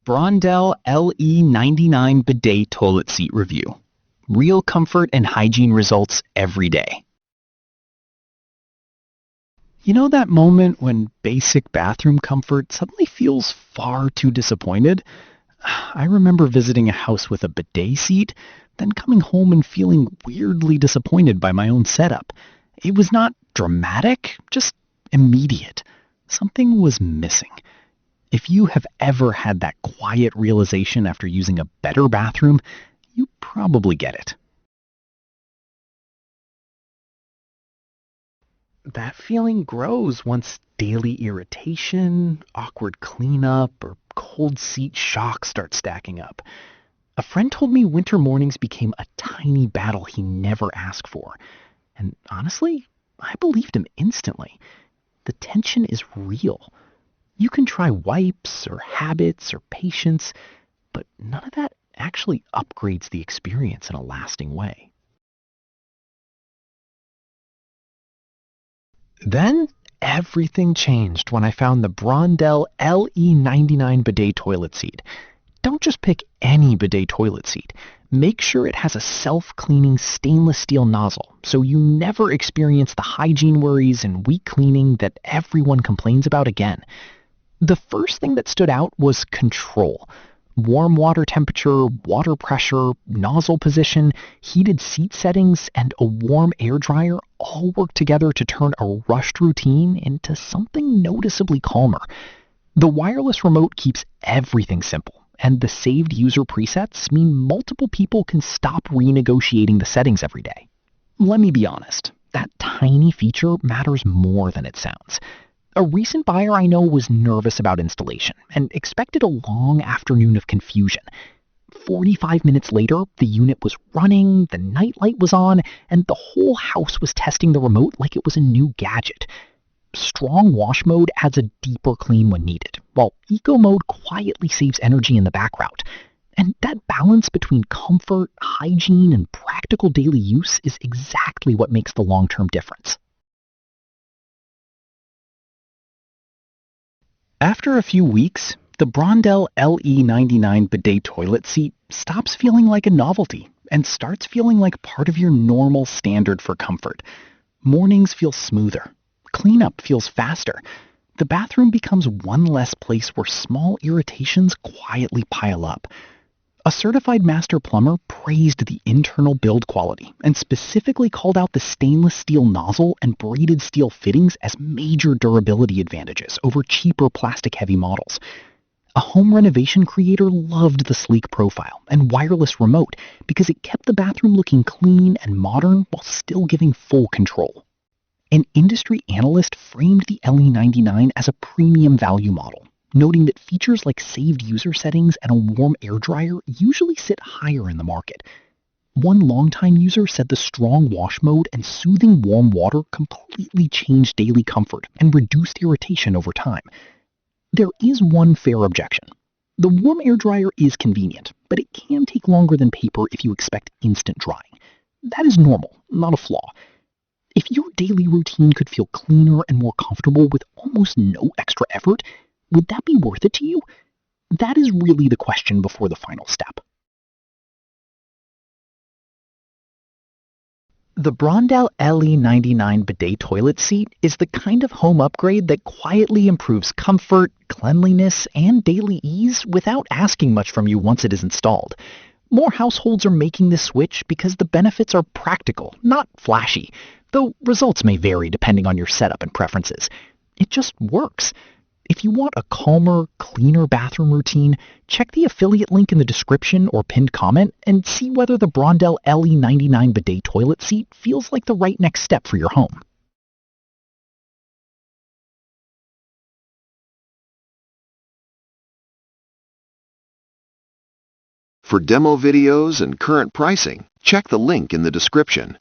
Brondell LE99 Bidet Toilet Seat Review. Real comfort and hygiene results every day. You know that moment when basic bathroom comfort suddenly feels far too disappointed? I remember visiting a house with a bidet seat, then coming home and feeling weirdly disappointed by my own setup. It was not dramatic, just immediate. Something was missing. If you have ever had that quiet realization after using a better bathroom, you probably get it. That feeling grows once daily irritation, awkward cleanup, or cold seat shock start stacking up. A friend told me winter mornings became a tiny battle he never asked for. And honestly, I believed him instantly. The tension is real. You can try wipes or habits or patience, but none of that actually upgrades the experience in a lasting way. Then everything changed when I found the Brondell LE99 Bidet toilet seat. Don't just pick any bidet toilet seat. Make sure it has a self-cleaning stainless steel nozzle so you never experience the hygiene worries and weak cleaning that everyone complains about again. The first thing that stood out was control. Warm water temperature, water pressure, nozzle position, heated seat settings, and a warm air dryer all work together to turn a rushed routine into something noticeably calmer. The wireless remote keeps everything simple, and the saved user presets mean multiple people can stop renegotiating the settings every day. Let me be honest, that tiny feature matters more than it sounds. A recent buyer I know was nervous about installation and expected a long afternoon of confusion. 45 minutes later, the unit was running, the nightlight was on, and the whole house was testing the remote like it was a new gadget. Strong wash mode adds a deeper clean when needed, while eco mode quietly saves energy in the background. And that balance between comfort, hygiene, and practical daily use is exactly what makes the long-term difference. After a few weeks, the Brondell LE99 Bidet toilet seat stops feeling like a novelty and starts feeling like part of your normal standard for comfort. Mornings feel smoother. Cleanup feels faster. The bathroom becomes one less place where small irritations quietly pile up. A certified master plumber praised the internal build quality and specifically called out the stainless steel nozzle and braided steel fittings as major durability advantages over cheaper plastic-heavy models. A home renovation creator loved the sleek profile and wireless remote because it kept the bathroom looking clean and modern while still giving full control. An industry analyst framed the LE99 as a premium value model, noting that features like saved user settings and a warm air dryer usually sit higher in the market. One longtime user said the strong wash mode and soothing warm water completely changed daily comfort and reduced irritation over time. There is one fair objection. The warm air dryer is convenient, but it can take longer than paper if you expect instant drying. That is normal, not a flaw. If your daily routine could feel cleaner and more comfortable with almost no extra effort, would that be worth it to you? That is really the question before the final step. The Brondell LE99 Bidet toilet seat is the kind of home upgrade that quietly improves comfort, cleanliness, and daily ease without asking much from you once it is installed. More households are making this switch because the benefits are practical, not flashy, though results may vary depending on your setup and preferences. It just works. If you want a calmer, cleaner bathroom routine, check the affiliate link in the description or pinned comment and see whether the Brondell LE99 Bidet toilet seat feels like the right next step for your home. For demo videos and current pricing, check the link in the description.